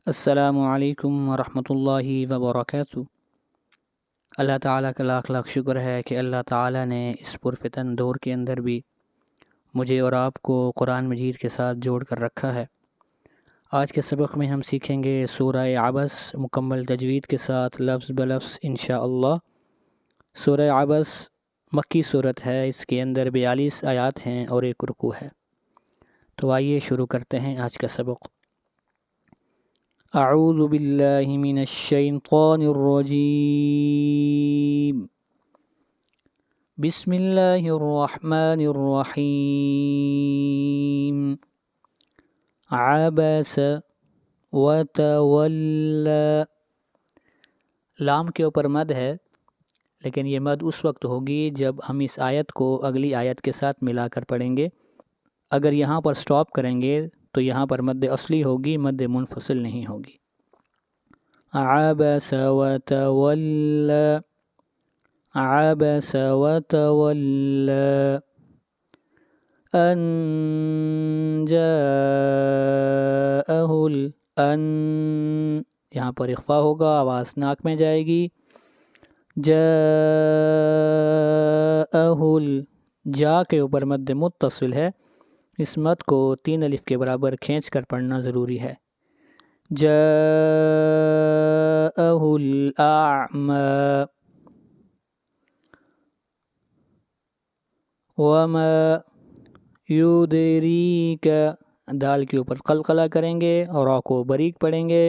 السلام علیکم ورحمۃ اللہ وبرکاتہ۔ اللہ تعالیٰ کا لاکھ لاکھ شکر ہے کہ اللہ تعالیٰ نے اس پرفتن دور کے اندر بھی مجھے اور آپ کو قرآن مجید کے ساتھ جوڑ کر رکھا ہے۔ آج کے سبق میں ہم سیکھیں گے سورہ عبس مکمل تجوید کے ساتھ لفظ بلفظ انشاءاللہ۔ سورہ عبس مکی صورت ہے، اس کے اندر 42 آیات ہیں اور ایک رکوع ہے۔ تو آئیے شروع کرتے ہیں آج کا سبق۔ اعوذ باللہ من الشیطان الرجیم، بسم اللہ الرحمن الرحیم۔ عبس وتولى، لام کے اوپر مد ہے، لیکن یہ مد اس وقت ہوگی جب ہم اس آیت کو اگلی آیت کے ساتھ ملا کر پڑھیں گے۔ اگر یہاں پر سٹاپ کریں گے تو یہاں پر مد اصلی ہوگی، مد منفصل نہیں ہوگی۔ عبس وتولى، عبس وتولى ان جاءه ان، یہاں پر اخفا ہوگا، آواز ناک میں جائے گی۔ جاءه، جا کے اوپر مد متصل ہے، اس مد کو 3 الف کے برابر کھینچ کر پڑھنا ضروری ہے۔ جاءه الأعمى وما يدريك، دال کے اوپر قلقلہ کریں گے اور را کو باریک پڑھیں گے۔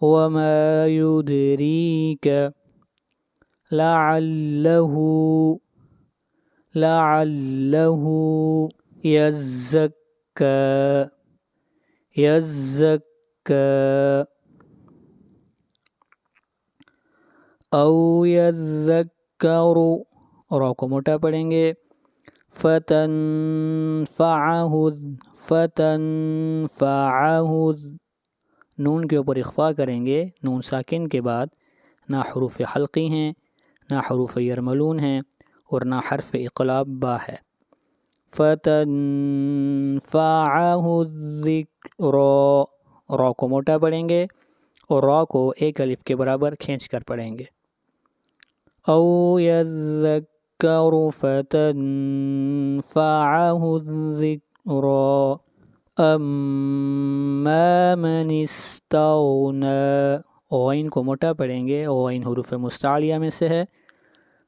وما يدريك لعله، لعله يزكى، يزكى او يذكر، را کو موٹا پڑھیں گے۔ فتنفعه، فتنفعه، نون کے اوپر اخفا کریں گے، نون ساکن کے بعد نہ حروف حلقی ہیں، نہ حروف یرملون ہیں، اور نہ حرف اقلاب با ہے۔ فتنفعه الذکر، را کو موٹا پڑھیں گے اور را کو 1 الف کے برابر کھینچ کر پڑھیں گے۔ او یذکر فتنفعه الذکر اما من استغنى، غین کو موٹا پڑھیں گے، غین حروف مستعلیہ میں سے ہے۔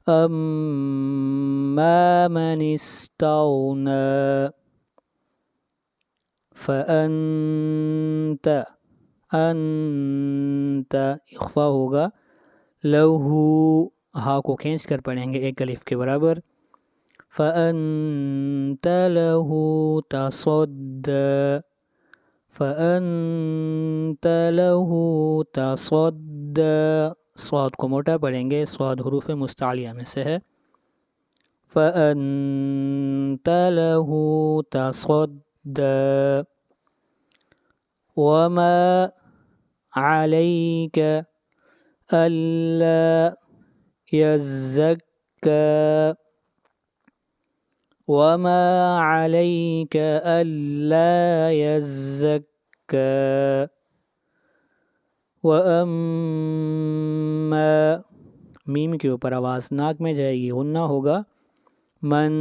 اما من استغنى فأنت، انت اخفا ہوگا، لہو، ہا کو کھینچ کر پڑھیں گے 1 الف کے برابر۔ فأنت له تصدى، فأنت له تصدى، صاد کو موٹا پڑھیں گے، صاد حروف مستعلیہ میں سے ہے۔ فأنت له تصدى وما عليك ألا يزكى، وما عليك ألا يزكى وأما، میم کے اوپر آواز ناک میں جائے گی، غنہ ہوگا، من،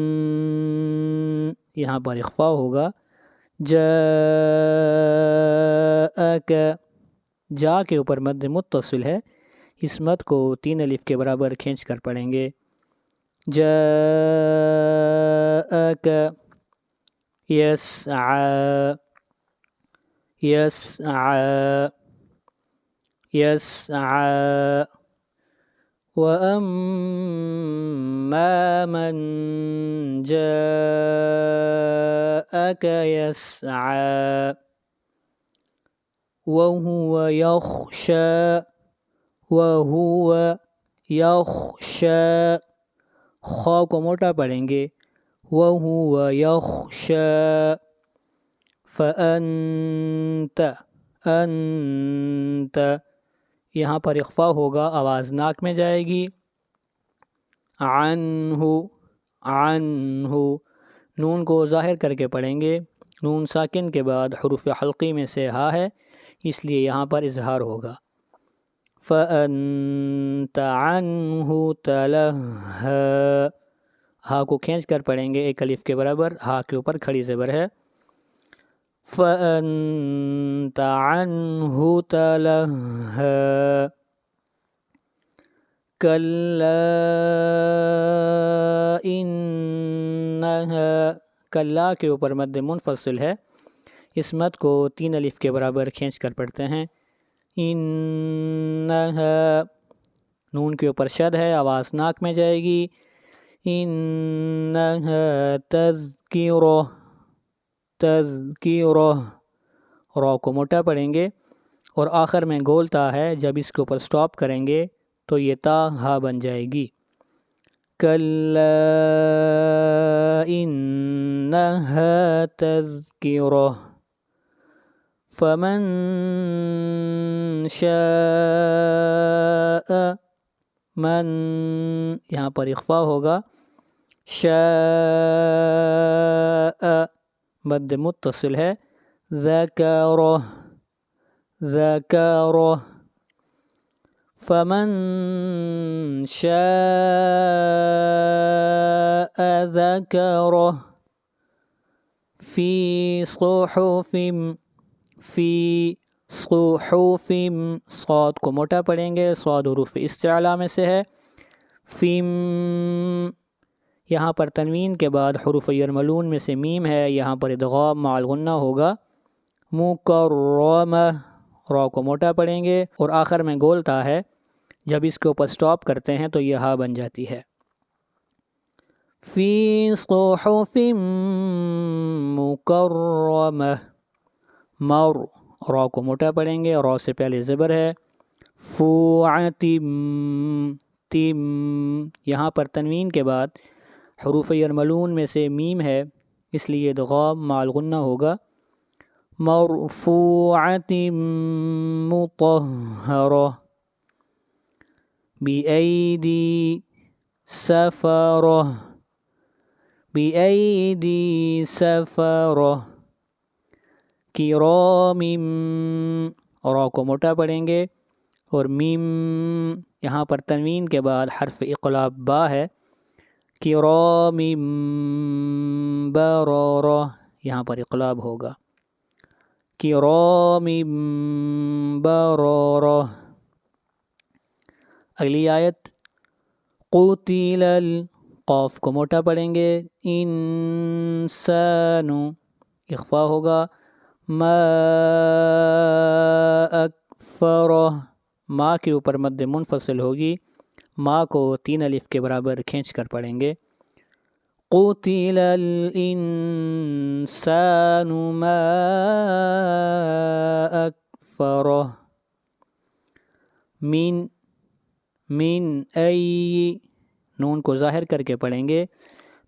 یہاں پر اخفا ہوگا۔ جاءک، جا کے اوپر مد متصل ہے، اس مد کو 3 الف کے برابر کھینچ کر پڑھیں گے۔ جاءک یسعى، یسعى، یسعى وأما من جاءك يسعى وهو يخشى، وهو يخشى، خا کو موٹا پڑھیں گے، وهو يخشى فأنت، انت، یہاں پر اخفا ہوگا، آواز ناک میں جائے گی۔ عنہ، عنہ، نون کو ظاہر کر کے پڑھیں گے، نون ساکن کے بعد حروف حلقی میں سے ہا ہے، اس لیے یہاں پر اظہار ہوگا۔ فَأَنْتَ عَنْهُ تَلَهَّا، ہا کو کھینچ کر پڑھیں گے ایک الف کے برابر، ہا کے اوپر کھڑی زبر ہے۔ فَأَنْتَ عَنْهُ تَلَهَّا كَلَّا إِنَّهَا، کلا کے اوپر مد منفصل ہے، اس مد کو 3 الف کے برابر کھینچ کر پڑھتے ہیں۔ انہا، نون کے اوپر شد ہے، آواز ناک میں جائے گی۔ انہا تذکرہ، تذکرہ، را کو موٹا پڑھیں گے اور آخر میں گول تا ہے، جب اس کے اوپر سٹاپ کریں گے تو یہ تا ہا بن جائے گی۔ کلا انہا تذکرہ فمن شاء، من یہاں پر اخفا ہوگا، شاء مد متصل ہے، ذکرہ، ذکرہ فمن شاء ذکرہ فی صحف، فی صحف، صاد کو موٹا پڑھیں گے، صاد حروف استعلا میں سے ہے۔ فیم، یہاں پر تنوین کے بعد حروف یرملون میں سے میم ہے، یہاں پر ادغام مع الغنہ ہوگا۔ مکرمہ، را کو موٹا پڑھیں گے اور آخر میں گول تا ہے، جب اس کے اوپر سٹاپ کرتے ہیں تو یہ ہا بن جاتی ہے۔ فی صحف مکرمہ، مر، را کو موٹا پڑھیں گے، را سے پہلے زبر ہے۔ فوعتم، تم، یہاں پر تنوین کے بعد حروف یرملون میں سے میم ہے، اس لیے ادغام مع الغنہ ہوگا۔ مرفوعۃ مطہرہ بِأَیْدِی سَفَرَہ، بِأَیْدِی سَفَرَہ کرام، را کو موٹا پڑھیں گے اور میم یہاں پر تنوین کے بعد حرف اقلاب با ہے۔ کرام بررہ، یہاں پر اقلاب ہوگا، کرام بررہ۔ اگلی آیت قتل، قاف کو موٹا پڑھیں گے، انسان، اخفا ہوگا، ما اکفرہ، ما کے اوپر مد منفصل ہوگی، ما کو 3 الف کے برابر کھینچ کر پڑھیں گے۔ قتل الانسان ما اکفرہ، من ای، نون کو ظاہر کر کے پڑھیں گے،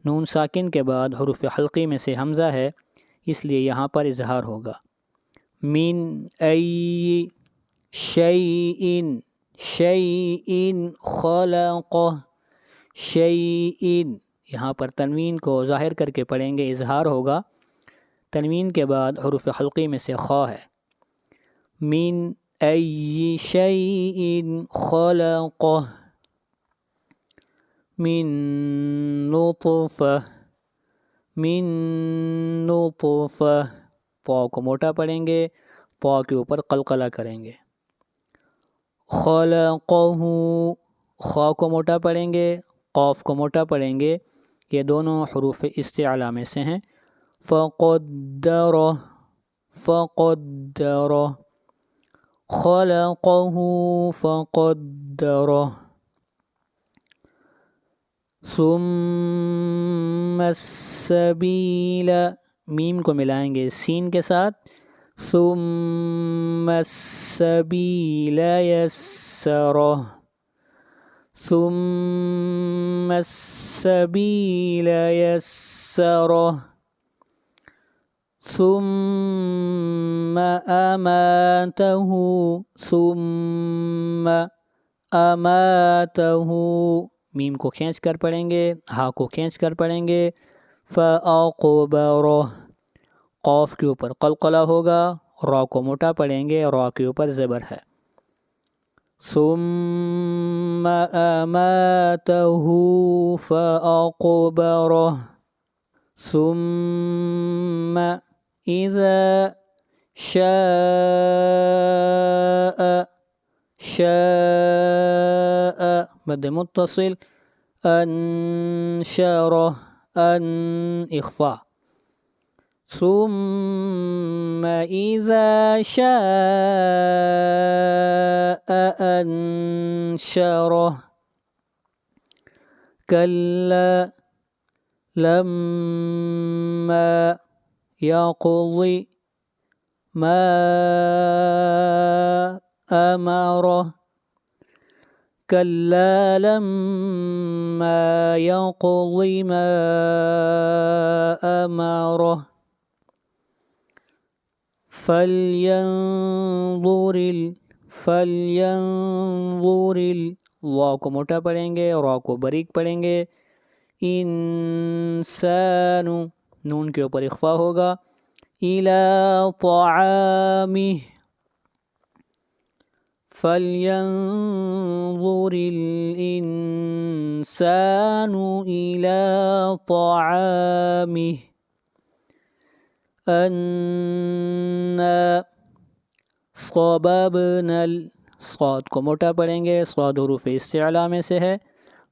نون ساکن کے بعد حروف حلقی میں سے حمزہ ہے، اس لیے یہاں پر اظہار ہوگا۔ من ای شیء، شیء خلقہ، شیء، یہاں پر تنوین کو ظاہر کر کے پڑھیں گے، اظہار ہوگا، تنوین کے بعد حروف حلقی میں سے خا ہے۔ من ای شیء خلقہ من نطفہ، من نطفہ، طا کو موٹا پڑھیں گے، طا کے اوپر قلقلہ کریں گے۔ خلقہ، خا کو موٹا پڑھیں گے، قاف کو موٹا پڑھیں گے، یہ دونوں حروف استعلا میں سے ہیں۔ فقدرہ، فقدرہ، خلقہ فقدرہ۔ ثم السبیل، میم کو ملائیں گے سین کے ساتھ، ثم السبیل یسرہ، ثم السبیل یسرہ، ثم اماتہ، ثم اماتہ، میم کو کھینچ کر پڑھیں گے، ہا کو کھینچ کر پڑھیں گے۔ فَأَقْبَرَہ، قاف کے اوپر قلقلہ ہوگا را کو موٹا پڑھیں گے، را کے اوپر زبر ہے۔ ثم اماته فأقبره ثم اذا شاء مد متصل انشره اخفاء ثم اذا شاء انشره كلا لما يقضي ما أمره كلا لما يقضي ما أمره فلينظر وا کو موٹا پڑھیں گے، را کو باریک پڑھیں گے، انسان نون کے اوپر اخفا ہوگا، الى طعامه فلينظر الإنسان إلى طعامه أنا صببنا صاد کو موٹا پڑھیں گے، صاد حروف استعلاء میں سے ہے،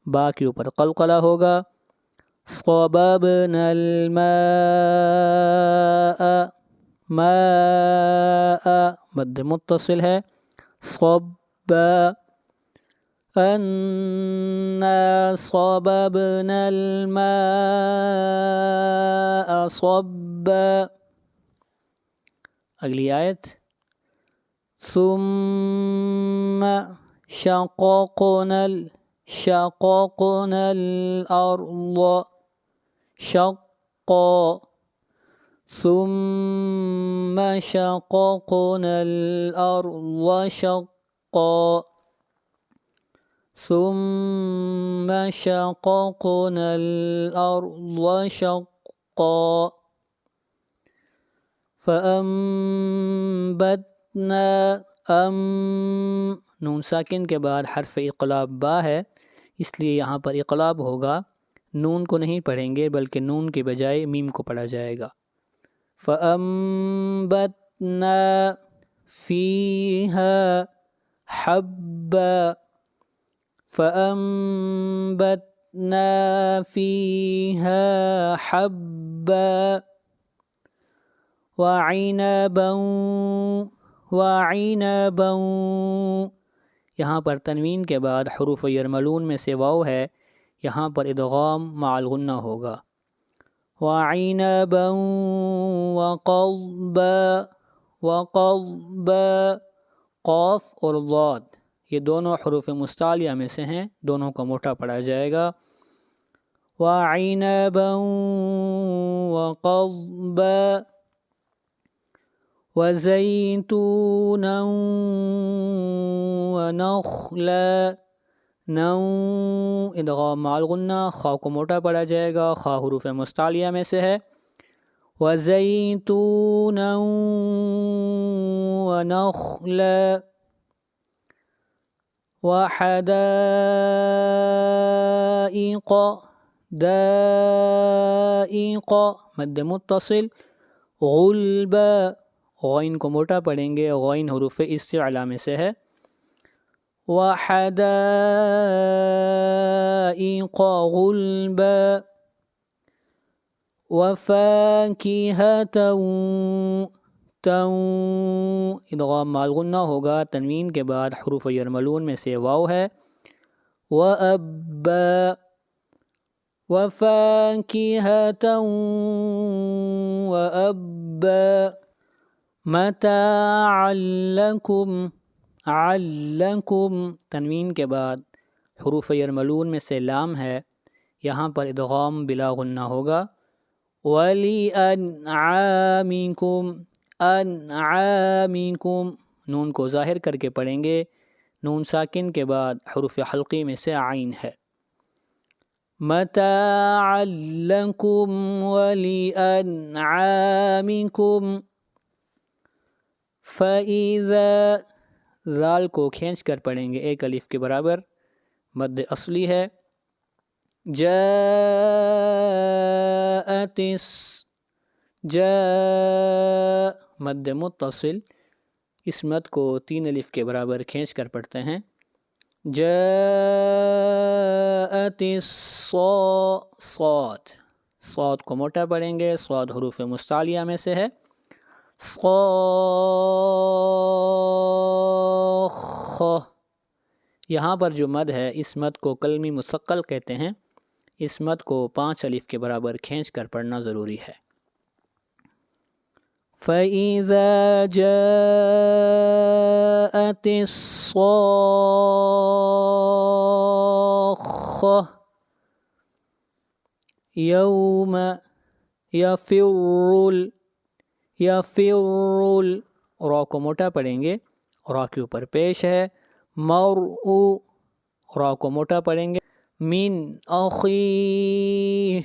با کے اوپر قلقلہ ہوگا، صببنا الماء ماء مد متصل ہے، صب أنا صببنا الماء صبا۔ اگلی آیت، ثم شققنا الأرض شقا ثم شققنا الأرض شقا ثم شققنا الأرض شقا فأنبتنا نون ساکن کے بعد حرف اقلاب با ہے، اس لیے یہاں پر اقلاب ہوگا، نون کو نہیں پڑھیں گے بلکہ نون کے بجائے میم کو پڑھا جائے گا۔ فأنبتنا فيها حبا فأنبتنا فيها حبا وعنبا یہاں پر تنوین کے بعد حروف یرملون میں سے واو ہے، یہاں پر ادغام مع الغنہ ہوگا، وعنبا وقضبا قاف اور ضاد یہ دونوں حروف مستعلیہ میں سے ہیں، دونوں کو موٹا پڑھا جائے گا، وعنبا وقضبا وزيتونا ونخلا ادغام مع الغنہ، خا کو موٹا پڑھا جائے گا، خا حروف مستعلیہ میں سے ہے، وزيتونا ونخلا وحدائق مد متصل، غلبا غین کو موٹا پڑھیں گے، غین حروف استعلاء میں سے ہے، وحدائق غلبا وفاكهة ادغام مع الغنہ ہوگا، تنوین کے بعد حروف یرملون میں سے واو ہے، وأبا وفاكهة وأبا متاعا لكم تنوین کے بعد حروف یرملون میں سے لام ہے، یہاں پر ادغام بلا غنہ ہوگا، وَلِأَنْعَامِكُمْ انعامکم نون کو ظاہر کر کے پڑھیں گے، نون ساکن کے بعد حروف حلقی میں سے عین ہے، متاعا لکم ولانعامکم فَإِذَا ذال کو کھینچ کر پڑھیں گے ایک الف کے برابر، مد اصلی ہے. جاءت جاء مد متصل، اس مد کو 3 الف کے برابر کھینچ کر پڑھتے ہیں. جاءت صاد، صاد کو موٹا پڑھیں گے، صاد حروف مستعلیہ میں سے ہے. صاخ، یہاں پر جو مد ہے اس مد کو کلمی مثقل کہتے ہیں. اس مد کو 5 الف کے برابر کھینچ کر پڑھنا ضروری ہے. فَإِذَا جَاءَتِ الصَّاخَّةُ يَوْمَ يَفِرُّ را کو موٹا پڑھیں گے، را کے اوپر پیش ہے. مرء، را کو موٹا پڑھیں گے. من اخیہ،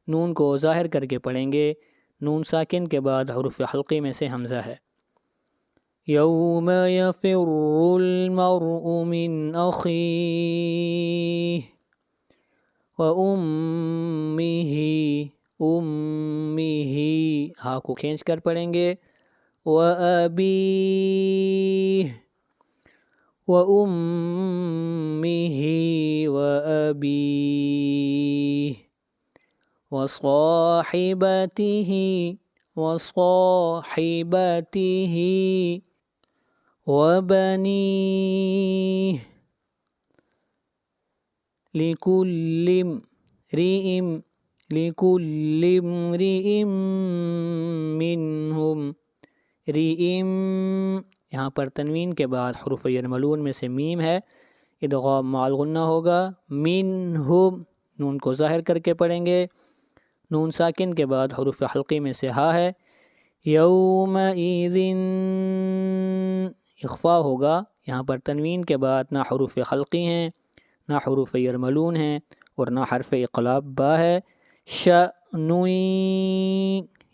نون کو ظاہر کر کے پڑھیں گے. نون ساکن کے بعد حروف حلقی میں سے حمزہ ہے. یوم یفر المرء من اخیہ وَأُمِّهِ، ہا کو کھینچ کر پڑھیں گے. وَأَبِيهِ وَأَبِيهِ وَصَاحِبَتِهِ وَبَنِيهِ لِكُلِّ امْرِئٍ مِّنْهُمْ، یہاں پر تنوین کے بعد حروف یرملون میں سے میم ہے، ادغام مع الغنہ ہوگا. منہم، نون کو ظاہر کر کے پڑھیں گے. نون ساکن کے بعد حروف حلقی میں سے ہا ہے. یومئذ اخفا ہوگا، یہاں پر تنوین کے بعد نہ حروف حلقی ہیں، نہ حروف یرملون ہیں، اور نہ حرف اقلاب با ہے. شأنُ،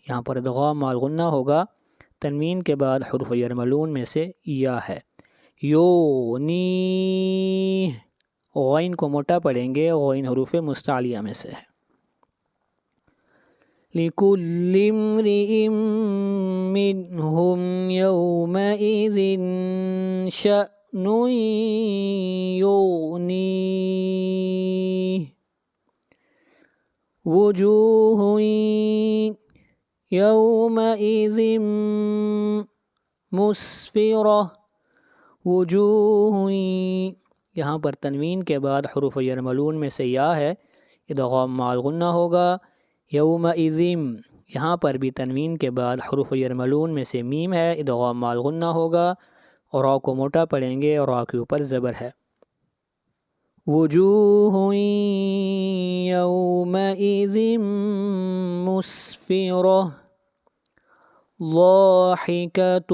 یہاں پر ادغام مع الغنہ ہوگا، تنوین کے بعد حروف یرملون میں سے یا ہے. یونی، غین کو موٹا پڑھیں گے، غین حروف مستعلیہ میں سے ہے. لِكُلِّ امْرِئٍ مِّنْهُمْ يَوْمَئِذٍ شَأْنٌ يُغْنِيهِ. وُجُوهٌ يَوْمَئِذٍ مُسْفِرَةٌ، وجوہ، یہاں پر تنوین کے بعد حروف یرملون میں سے یا ہے، ادغام مع الغنہ ہوگا. یومئذ، یہاں پر بھی تنوین کے بعد حروف یرملون میں سے میم ہے، ادغام مع الغنہ ہوگا، اور را کو موٹا پڑھیں گے، اور را کے اوپر زبر ہے. وجوہ یومئذ مسفرہ ضاحکۃ،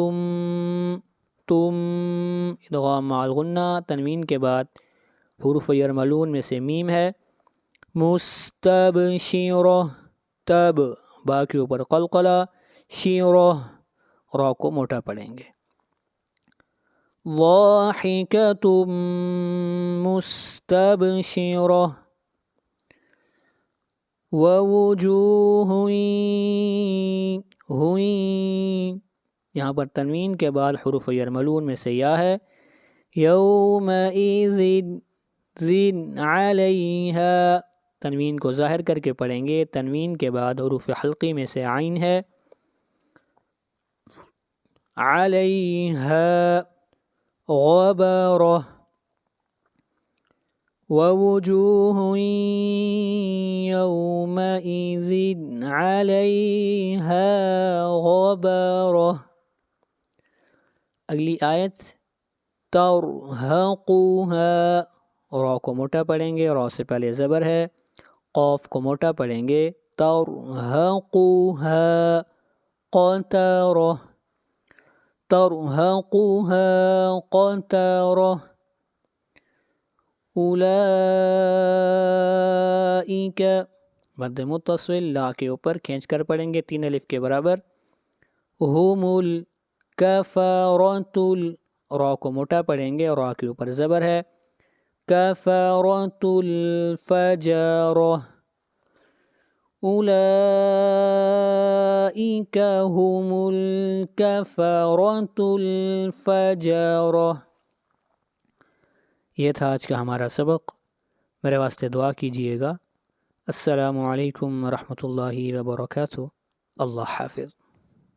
ادغام مع الغنہ، تنوین کے بعد حروف یرملون میں سے میم ہے. مستبشرہ، تب، با کے اوپر قلقلہ، شیرہ، را کو موٹا پڑھیں گے. ضاحکۃ مستبشرہ ووجوہ، یہاں پر تنوین کے بعد حروف یرملون میں سے یا ہے. یومئذ علیہا، تنوین کو ظاہر کر کے پڑھیں گے، تنوین کے بعد حروف حلقی میں سے عین ہے. علیہا غبرہ ووجوہ یومئذ علیہا غبرہ. اگلی آیت ترہقها، را کو موٹا پڑھیں گے، را سے پہلے زبر ہے. قاف کو موٹا پڑھیں گے. ترہقها قترہ، ترہقها قترہ. اولئک، مد متصل لا کے اوپر کھینچ کر پڑھیں گے 3 الف کے برابر. ہم الکفرۃ را کو موٹا پڑھیں گے اور را کے اوپر زبر ہے. کفرۃ الفجر اولئک هم الکفرۃ الفجر. یہ تھا آج کا ہمارا سبق. میرے واسطے دعا کیجیے گا. السلام علیکم ورحمۃ اللہ وبرکاتہ. اللہ حافظ.